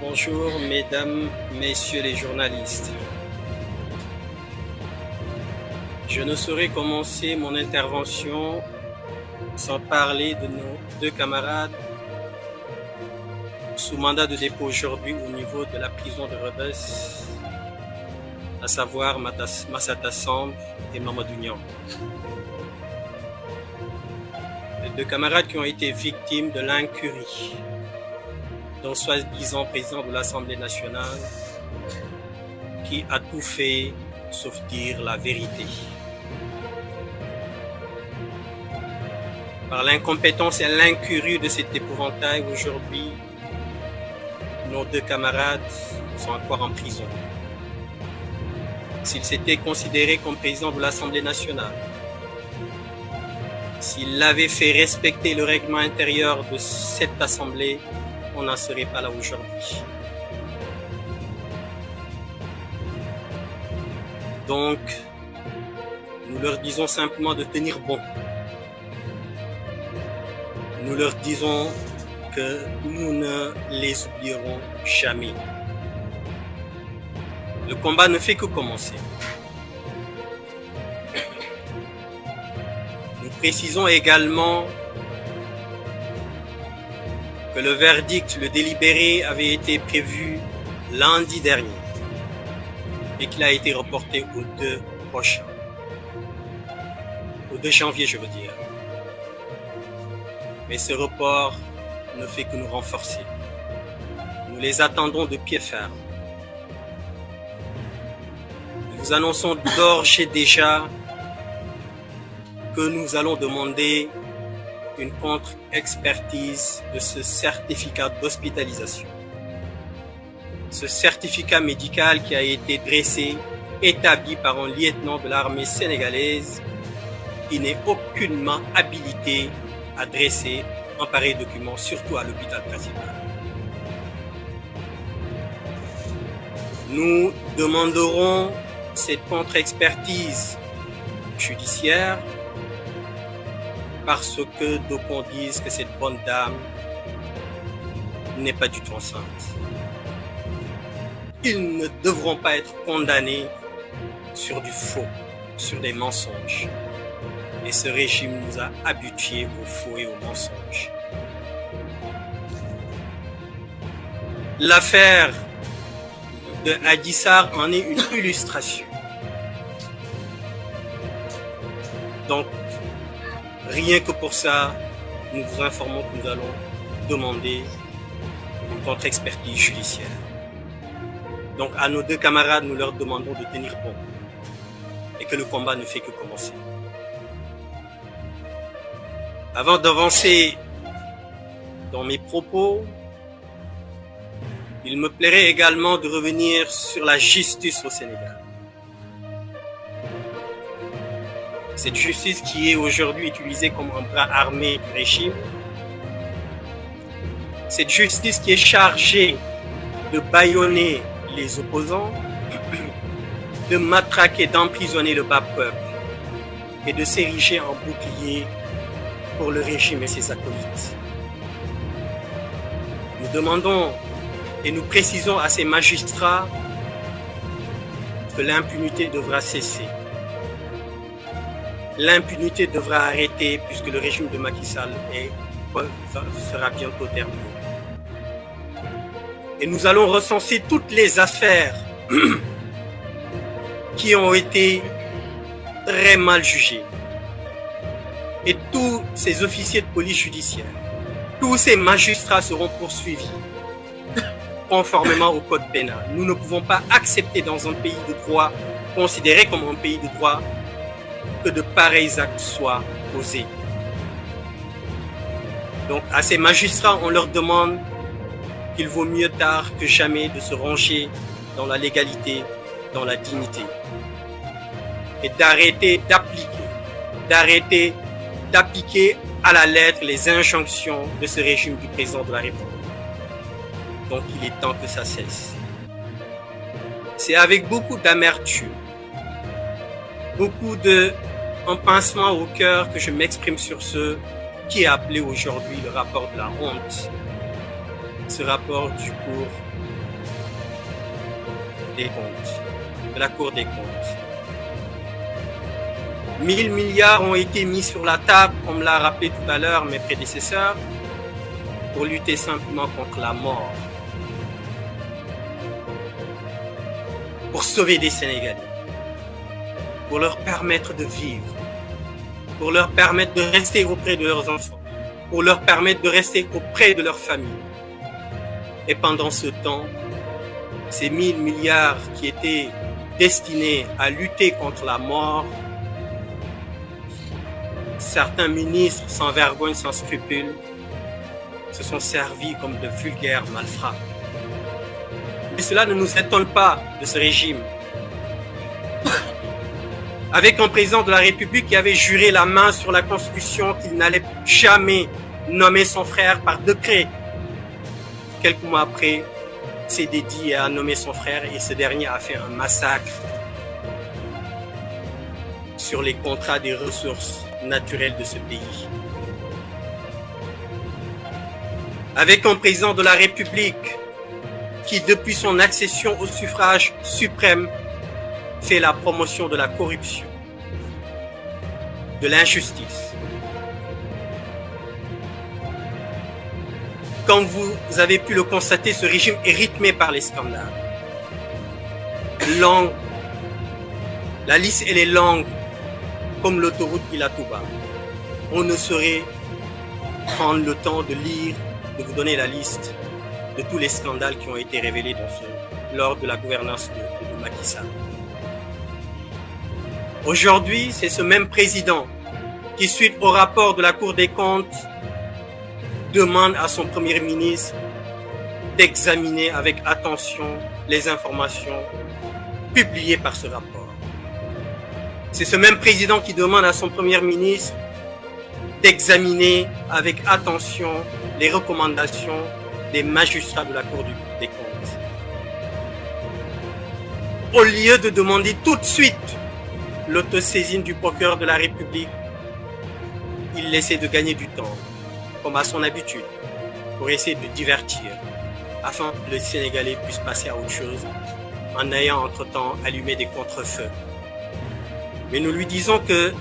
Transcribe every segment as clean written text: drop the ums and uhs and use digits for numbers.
Bonjour mesdames, messieurs les journalistes. Je ne saurais commencer mon intervention sans parler de nos deux camarades sous mandat de dépôt aujourd'hui au niveau de la prison de Rebeuss, à savoir Massata Samb et Mamadou Niang. Les deux camarades qui ont été victimes de l'incurie d'un soi-disant président de l'Assemblée nationale qui a tout fait sauf dire la vérité. Par l'incompétence et l'incurie de cet épouvantail, aujourd'hui, nos deux camarades sont encore en prison. S'ils s'étaient considérés comme président de l'Assemblée nationale, s'ils avaient fait respecter le règlement intérieur de cette assemblée, on n'en serait pas là aujourd'hui. Donc, nous leur disons simplement de tenir bon. Nous leur disons que nous ne les oublierons jamais. Le combat ne fait que commencer. Nous précisons également que le verdict, le délibéré, avait été prévu lundi dernier et qu'il a été reporté au 2 prochain. Au 2 janvier, je veux dire. Mais ce report ne fait que nous renforcer. Nous les attendons de pied ferme. Nous vous annonçons d'ores et déjà que nous allons demander une contre-expertise de ce certificat d'hospitalisation. Ce certificat médical qui a été dressé, établi par un lieutenant de l'armée sénégalaise qui n'est aucunement habilité à dresser un pareil document, surtout à l'hôpital principal. Nous demanderons cette contre-expertise judiciaire parce que d'aucuns disent que cette bonne dame n'est pas du tout enceinte. Ils ne devront pas être condamnés sur du faux, sur des mensonges. Et ce régime nous a habitués au faux et aux mensonges. L'affaire de Adji Sarr en est une illustration. Donc, rien que pour ça, nous vous informons que nous allons demander une contre-expertise judiciaire. Donc, à nos deux camarades, nous leur demandons de tenir bon et que le combat ne fait que commencer. Avant d'avancer dans mes propos, il me plairait également de revenir sur la justice au Sénégal. Cette justice qui est aujourd'hui utilisée comme un bras armé du régime. Cette justice qui est chargée de bâillonner les opposants, de matraquer, d'emprisonner le bas peuple et de s'ériger en bouclier pour le régime et ses acolytes. Nous demandons et nous précisons à ces magistrats que l'impunité devra cesser. L'impunité devra arrêter puisque le régime de Macky Sall sera bientôt terminé. Et nous allons recenser toutes les affaires qui ont été très mal jugées. Et tous ces officiers de police judiciaire, tous ces magistrats seront poursuivis conformément au code pénal. Nous ne pouvons pas accepter dans un pays de droit, considéré comme un pays de droit, que de pareils actes soient posés. Donc à ces magistrats, on leur demande qu'il vaut mieux tard que jamais de se ranger dans la légalité, dans la dignité. Et d'arrêter d'appliquer à la lettre les injonctions de ce régime du président de la République. Donc il est temps que ça cesse. C'est avec beaucoup d'amertume, beaucoup un pincement au cœur que je m'exprime sur ce qui est appelé aujourd'hui le rapport de la honte. ce rapport du cours des comptes, de la Cour des comptes. 1000 milliards ont été mis sur la table, comme l'a rappelé tout à l'heure mes prédécesseurs, pour lutter simplement contre la mort, pour sauver des Sénégalais, pour leur permettre de vivre, pour leur permettre de rester auprès de leurs enfants, pour leur permettre de rester auprès de leur famille. Et pendant ce temps, ces 1000 milliards qui étaient destinés à lutter contre la mort, certains ministres sans vergogne, sans scrupules, se sont servis comme de vulgaires malfrats. Et cela ne nous étonne pas de ce régime. Avec un président de la République qui avait juré la main sur la Constitution qu'il n'allait jamais nommer son frère par décret. Quelques mois après, s'est dédié à nommer son frère et ce dernier a fait un massacre sur les contrats des ressources naturelles de ce pays. Avec un président de la République qui, depuis son accession au suffrage suprême, fait la promotion de la corruption, de l'injustice. Comme vous avez pu le constater, ce régime est rythmé par les scandales. La liste, elle est longue, comme l'autoroute Ila Touba. On ne saurait prendre le temps de lire, de vous donner la liste de tous les scandales qui ont été révélés lors de la gouvernance de Macky Sall. Aujourd'hui, c'est ce même président qui, suite au rapport de la Cour des comptes, demande à son Premier ministre d'examiner avec attention les informations publiées par ce rapport. C'est ce même président qui demande à son Premier ministre d'examiner avec attention les recommandations des magistrats de la Cour des comptes. Au lieu de demander tout de suite l'autosaisine du procureur de la République, il essaie de gagner du temps, comme à son habitude, pour essayer de divertir, afin que le Sénégalais puisse passer à autre chose, en ayant entre-temps allumé des contre-feux. Mais nous lui disons que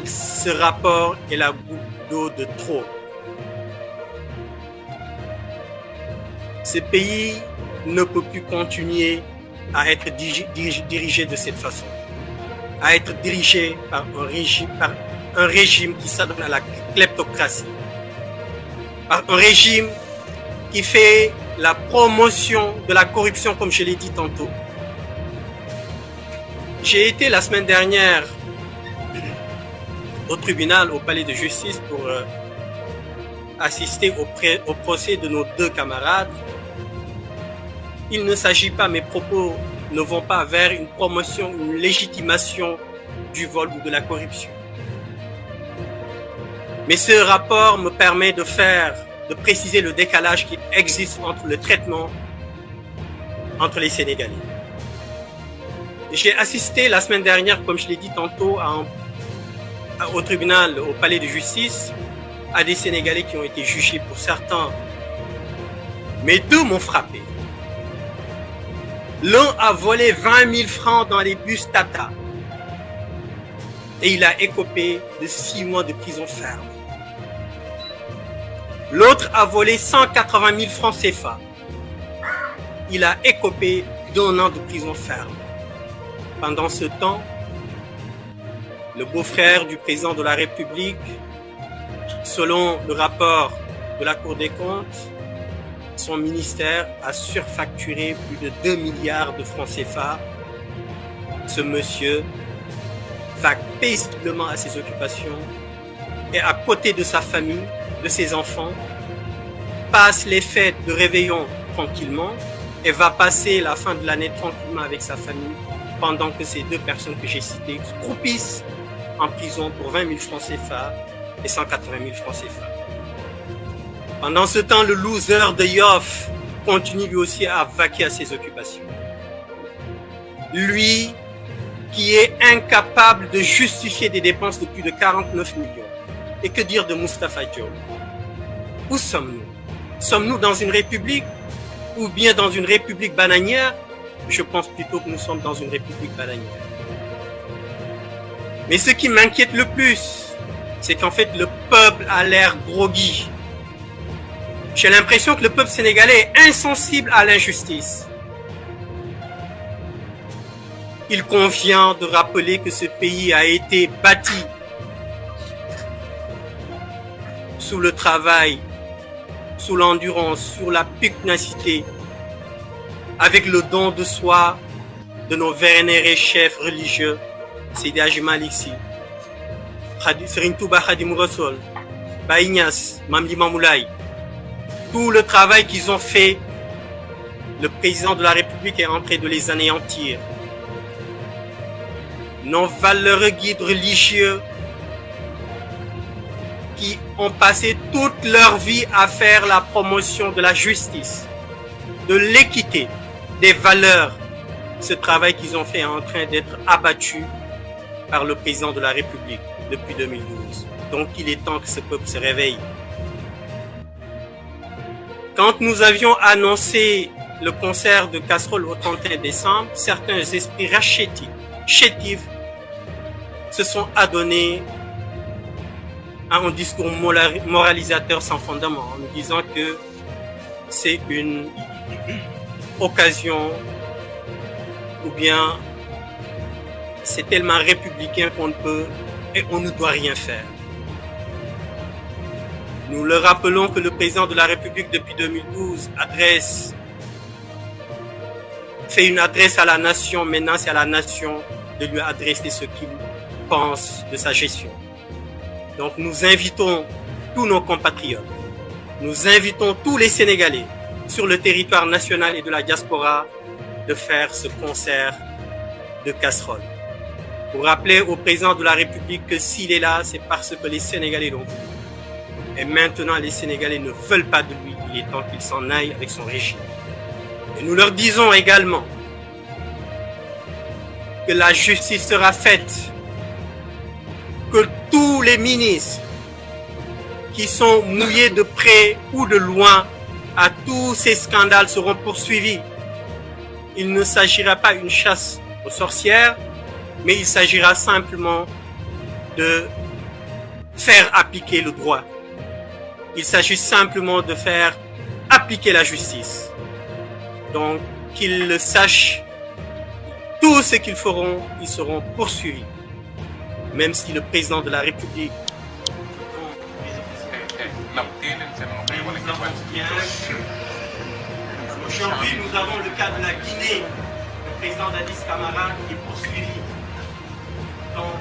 ce rapport est la goutte d'eau de trop. Ce pays ne peut plus continuer à être dirigé de cette façon, à être dirigé par un régime qui s'adonne à la kleptocratie, par un régime qui fait la promotion de la corruption, comme je l'ai dit tantôt. J'ai été la semaine dernière au tribunal, au palais de justice, pour assister au procès de nos deux camarades. Il ne s'agit pas, mes propos ne vont pas vers une promotion, une légitimation du vol ou de la corruption. Mais ce rapport me permet de préciser le décalage qui existe entre le traitement entre les Sénégalais. J'ai assisté la semaine dernière, comme je l'ai dit tantôt, au tribunal, au palais de justice, à des Sénégalais qui ont été jugés pour certains. Mais deux m'ont frappé. L'un a volé 20 000 francs dans les bus Tata et il a écopé de 6 mois de prison ferme. L'autre a volé 180 000 francs CFA. Il a écopé d'1 an de prison ferme. Pendant ce temps, le beau-frère du président de la République, selon le rapport de la Cour des comptes, son ministère a surfacturé plus de 2 milliards de francs CFA. Ce monsieur va paisiblement à ses occupations et à côté de sa famille, de ses enfants, passe les fêtes de réveillon tranquillement et va passer la fin de l'année tranquillement avec sa famille pendant que ces deux personnes que j'ai citées croupissent en prison pour 20 000 francs CFA et 180 000 francs CFA. Pendant ce temps, le loser de Yoff continue lui aussi à vaquer à ses occupations. Lui qui est incapable de justifier des dépenses de plus de 49 millions. Et que dire de Moustapha Diop? Où sommes-nous? Sommes-nous dans une république ou bien dans une république bananière? Je pense plutôt que nous sommes dans une république bananière. Mais ce qui m'inquiète le plus, c'est qu'en fait le peuple a l'air groggy. J'ai l'impression que le peuple sénégalais est insensible à l'injustice. Il convient de rappeler que ce pays a été bâti sous le travail, sous l'endurance, sur la pugnacité, avec le don de soi de nos vénérés chefs religieux, Seydi Hadji Malick Sy, Serigne Touba Khadimou Rassoul, Baye Niasse, Mame Limamou Laye. Tout le travail qu'ils ont fait, le président de la République est en train de les anéantir. Nos valeureux guides religieux qui ont passé toute leur vie à faire la promotion de la justice, de l'équité, des valeurs. Ce travail qu'ils ont fait est en train d'être abattu par le président de la République depuis 2012. Donc il est temps que ce peuple se réveille. Quand nous avions annoncé le concert de casserole au 31 décembre, certains esprits chétifs se sont adonnés à un discours moralisateur sans fondement, en nous disant que c'est une occasion ou bien c'est tellement républicain qu'on ne peut et on ne doit rien faire. Nous le rappelons que le président de la République depuis 2012 fait une adresse à la nation. Maintenant, c'est à la nation de lui adresser ce qu'il pense de sa gestion. Donc nous invitons tous nos compatriotes, nous invitons tous les Sénégalais sur le territoire national et de la diaspora de faire ce concert de casserole. Pour rappeler au président de la République que s'il est là, c'est parce que les Sénégalais l'ont voulu. Et maintenant, les Sénégalais ne veulent pas de lui. Il est temps qu'il s'en aille avec son régime. Et nous leur disons également que la justice sera faite, que tous les ministres qui sont mouillés de près ou de loin à tous ces scandales seront poursuivis. Il ne s'agira pas d'une chasse aux sorcières, mais il s'agira simplement de faire appliquer le droit. Il s'agit simplement de faire appliquer la justice. Donc, qu'ils le sachent, tout ce qu'ils feront, ils seront poursuivis. Même si le président de la République... Aujourd'hui, nous avons le cas de la Guinée, le président Dadis Camara qui est poursuivi. Donc,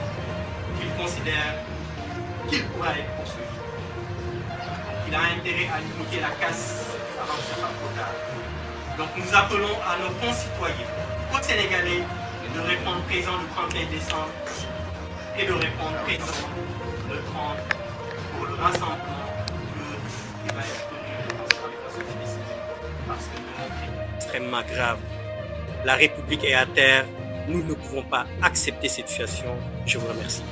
il considère qu'il pourra être poursuivi. Il a intérêt à limiter la casse avant que ce soit trop tard. Donc nous appelons à nos concitoyens, aux Sénégalais, de répondre présent le 31 décembre et de répondre présent le 30 pour le rassemblement qui va être tenu avec la société civile. Parce que c'est extrêmement grave. La République est à terre. Nous ne pouvons pas accepter cette situation. Je vous remercie.